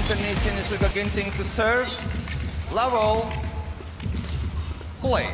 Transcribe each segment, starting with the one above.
Anthony Sinisuka Ginting to serve. Level. Play.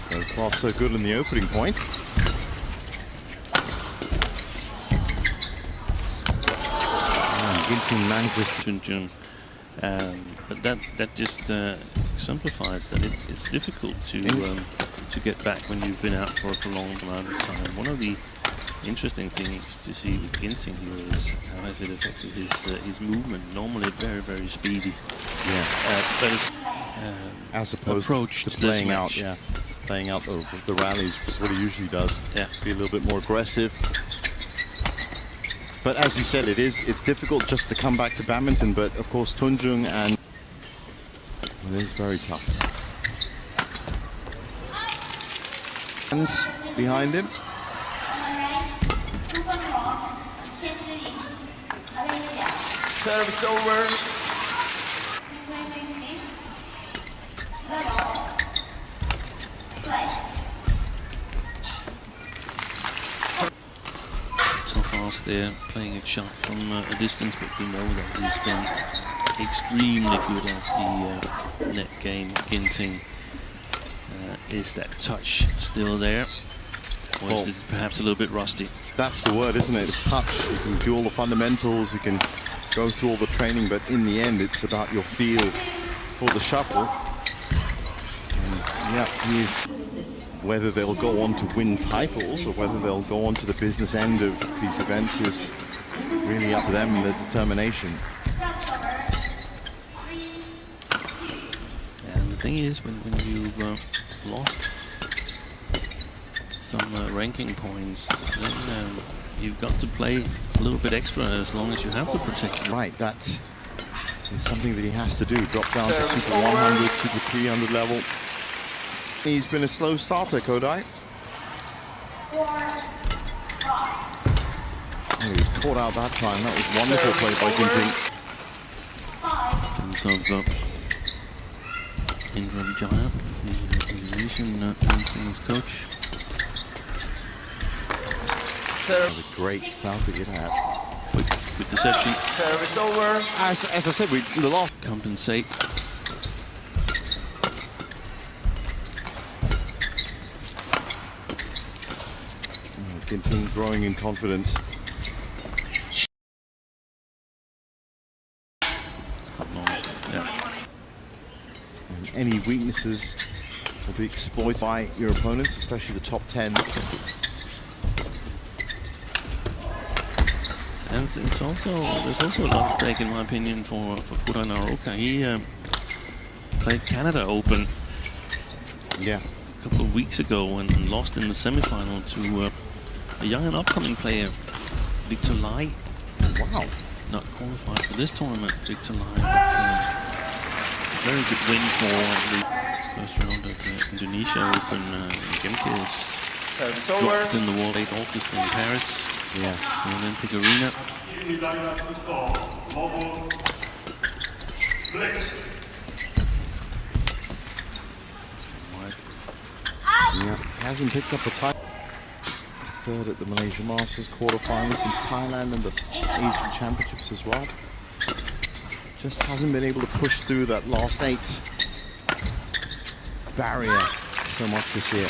So far, so good in the opening point. Ginting manages to but that just exemplifies that it's difficult to get back when you've been out for a prolonged amount of time. One of the interesting things to see with Ginting here is how has it affected his movement. Normally very, very speedy. Yeah. But as opposed to playing out the rallies, which is what he usually does. Yeah. Be a little bit more aggressive. But as you said, it's difficult just to come back to badminton. But of course, Tunjung, and it is very tough. Hands behind him. Service over. So fast they're playing it sharp from a distance, but we know that he's been extremely good at the net game. Ginting, is that touch still there, or is it perhaps a little bit rusty? That's the word, isn't it? It's touch. You can do all the fundamentals, you can go through all the training, but in the end, it's about your feel for the shuttle. And yeah, whether they'll go on to win titles or whether they'll go on to the business end of these events is really up to them and their determination. And the thing is, when you've lost some ranking points, then you've got to play a little bit extra as long as you have the protection. Right, that is something that he has to do. Drop down to Super 100, Super 300 level. He's been a slow starter, KODAI. Oh, he was caught out that time. That was wonderful play by Ginting. In terms of Indra Vijaya, the Indonesian Ginting's coach. What a great start to get at. With deception. Service over. As I said, the last Compensate. Ginting growing in confidence. Yeah. And any weaknesses will be exploited by your opponents, especially the top 10. And there's also a lot at stake, in my opinion, for KODAI NARAOKA. He played Canada Open a couple of weeks ago and lost in the semi-final to a young and upcoming player, Victor Lai. Wow. Not qualified for this tournament, Victor Lai. But, very good win for the first round of the Indonesia Open. Gemke is dropped in the World 8 August in Paris. Yeah. The Olympic arena. Yeah, hasn't picked up a title. Third at the Malaysia Masters quarterfinals in Thailand and the Asian Championships as well. Just hasn't been able to push through that last 8 barrier so much this year.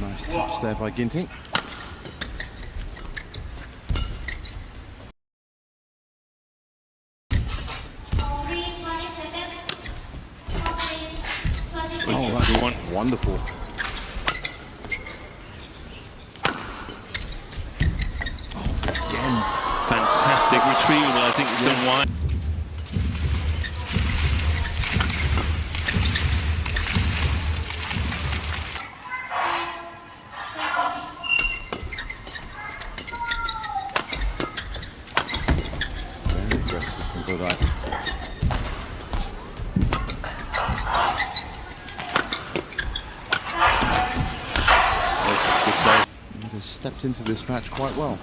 Nice touch there by Ginting. Oh, that's a good one. Wonderful. Oh, again. Fantastic retrieval. I think it's gone wide. Very aggressive from KODAI. Good play. stepped into this match quite well.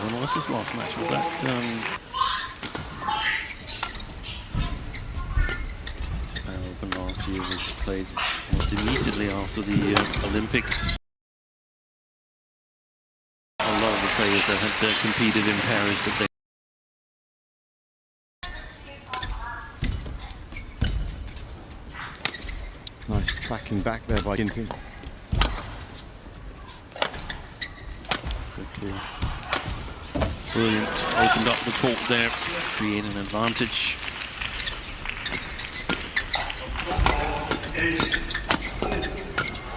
When was his last match? Was that Japan Open last year? Was played almost immediately after the Olympics. A lot of the players that had competed in Paris that they Nice tracking back there by Ginting. quickly. Brilliant. Opened up the court there, create an advantage.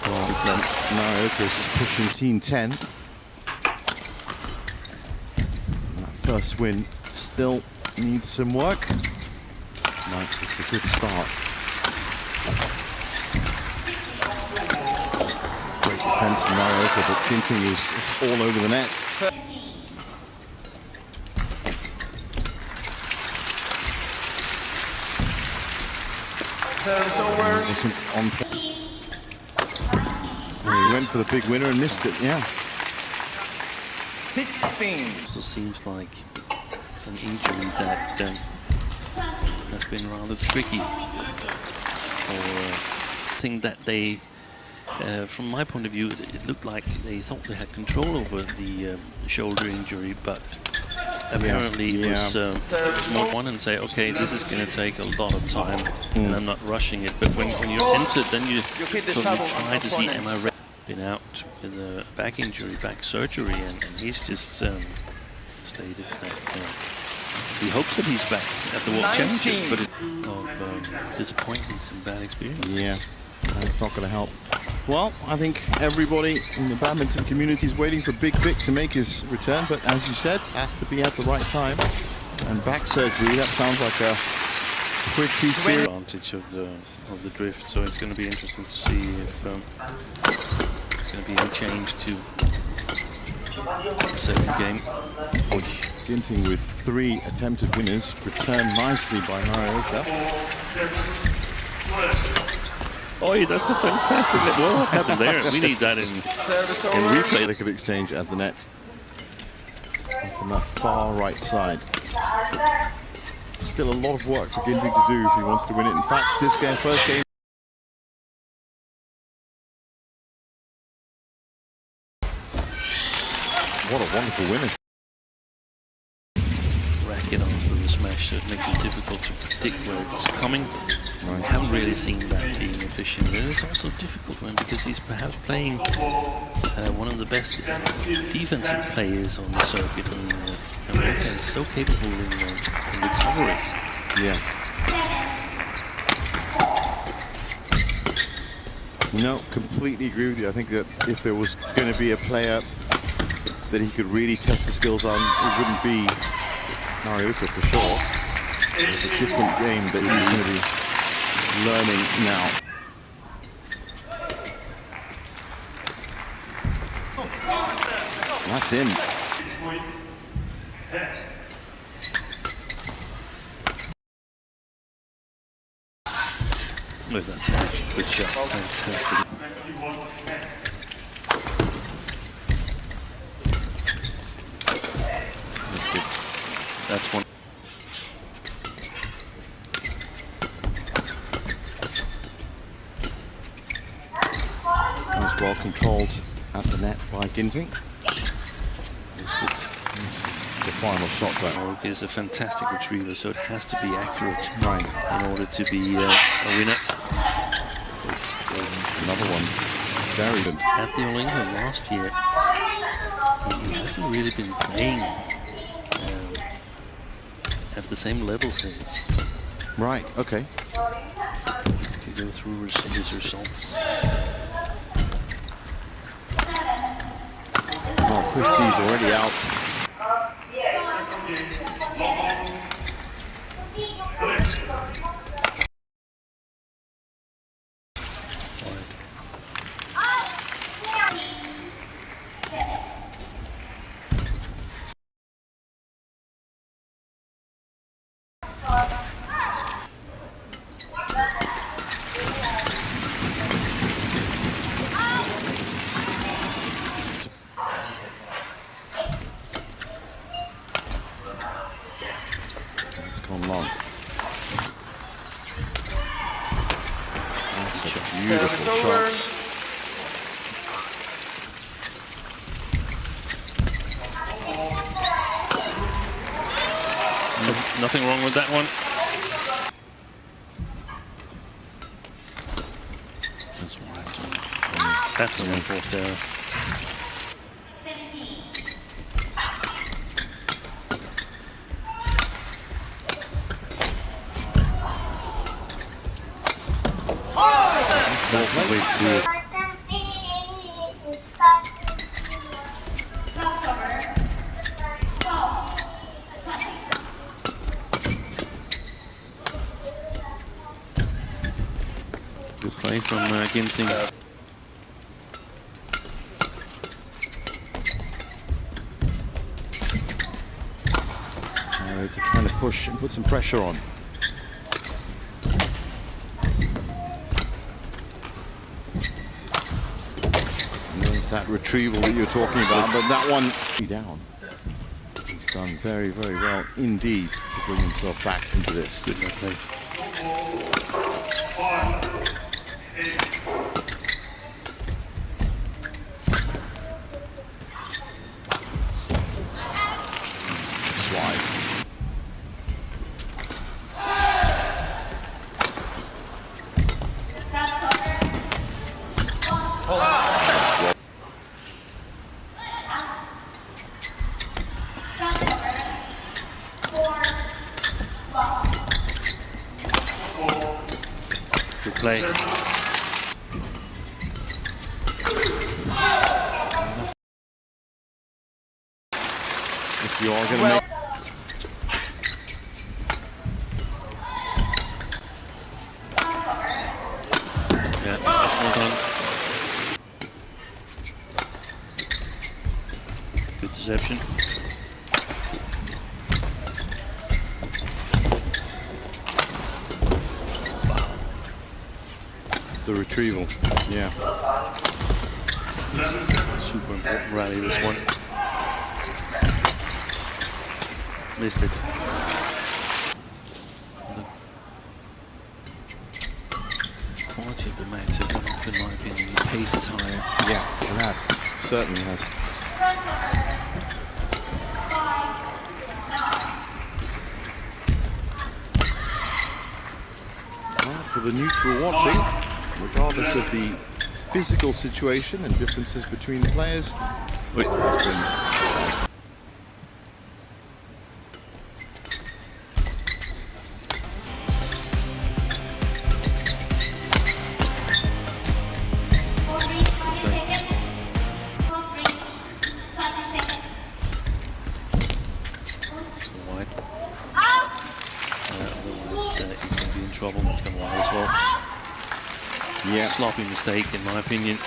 Well, Naraoka is pushing Team 10. That first win still needs some work. Nice, it's a good start. Great defense from Naraoka, but Ginting is all over the net. Service over. Wasn't on. He went for the big winner and missed it. Yeah. 16. So seems like an injury that has been rather tricky for thing that they, from my point of view, it looked like they thought they had control over the shoulder injury, but apparently it was more one and say, okay, this is going to take a lot of time and I'm not rushing it. But when you're entered, then you try to see, am I ready? Been out with a back injury, back surgery, and he's just stated that he hopes that he's back at the World Championship, but of disappointments and bad experiences. Yeah, that's not going to help. Well, I think everybody in the badminton community is waiting for Big Vic to make his return, but as you said, has to be at the right time. And back surgery, that sounds like a pretty serious advantage of the drift. So it's going to be interesting to see if there's going to be any change to the second game. Ginting with 3 attempted winners, returned nicely by Naraoka. Oh, that's a fantastic. What happened there? We need that in replay. They could exchange at the net from that far right side. Still a lot of work for Ginting to do if he wants to win it. In fact, this game, first game. What a wonderful winner. Racket after the smash, so it makes it difficult to predict where it's coming. We haven't really seen that being efficient. And it's also difficult for him because he's perhaps playing one of the best defensive players on the circuit. And America is so capable in recovery. Yeah. No, completely agree with you. I think that if there was going to be a player that he could really test the skills on, it wouldn't be Naraoka for sure. It's a different game that he's going to be learning now. That's in. Oh, that's a good shot. Fantastic. Missed it. That's one. Nice, well controlled at the net by Ginting. Missed it. This is the final shot though. KeOK is a fantastic retriever, so it has to be accurate Right. in order to be a winner. Another one. Very good. At the Olympics last year, he hasn't really been playing at the same level since. Right, okay. If you go through his results. Oh, Christie's already out. Nothing wrong with that one. That's right. That's a 1-4 error. That's the way to do it. Good play from Ginting. Trying to push and put some pressure on. And there's that retrieval that you're talking about, but that one down. He's done very, very well indeed to bring himself back into this. Good play. Just wide. Good play. If you are going to make... Yeah, well done. Good deception. The retrieval, yeah. Super important rally, this one. Missed it. The quality of the match has gone up, in my opinion. The pace is higher. Yeah, it has. Certainly has. Well, for the neutral watching, regardless of the physical situation and differences between the players, Wait. it's been... He's going to be in trouble. That's going to lie as well. Yeah. Sloppy mistake, in my opinion.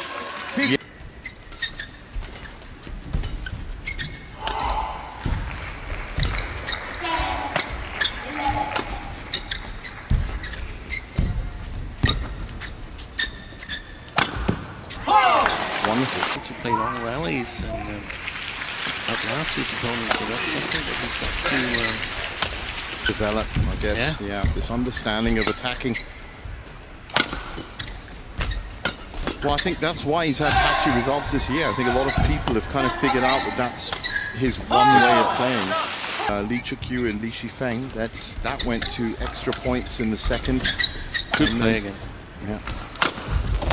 Yeah. Wonderful. To play long rallies and outlast his opponent, so that's something that he's got to develop, I guess. Yeah, this understanding of attacking. Well, I think that's why he's had patchy results this year. I think a lot of people have kind of figured out that that's his one way of playing. Li Chukyu and Li Shifeng, that went to extra points in the second. Good play again. Yeah.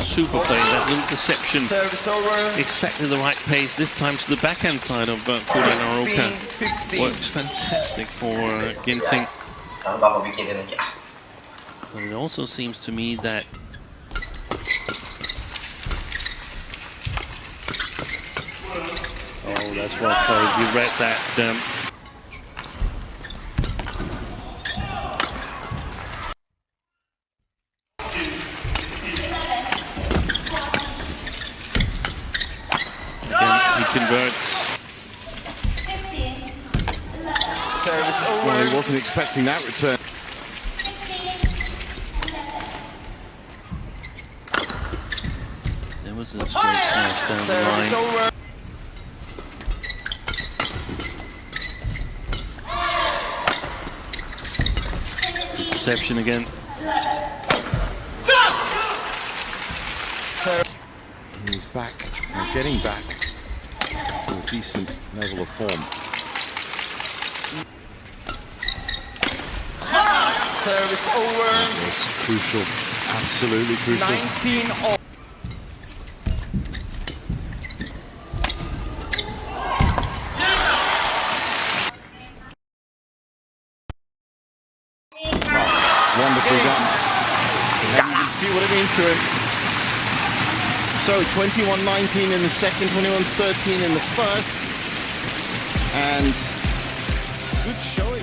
Super play, that little deception. Service over. Exactly the right pace, this time to the backhand side of KODAI NARAOKA. 15. Works fantastic for Ginting. But it also seems to me that oh, that's well played. You read that. Again, he converts. Service over. Well, he wasn't expecting that return. There was a straight smash down the Service line. over. Good reception again. He's back, getting back to a decent level of form. Service over. It's crucial, absolutely crucial. 19-all. Wonderful gun. And you can see what it means to him. So 21-19 in the second, 21-13 in the first. And good showing.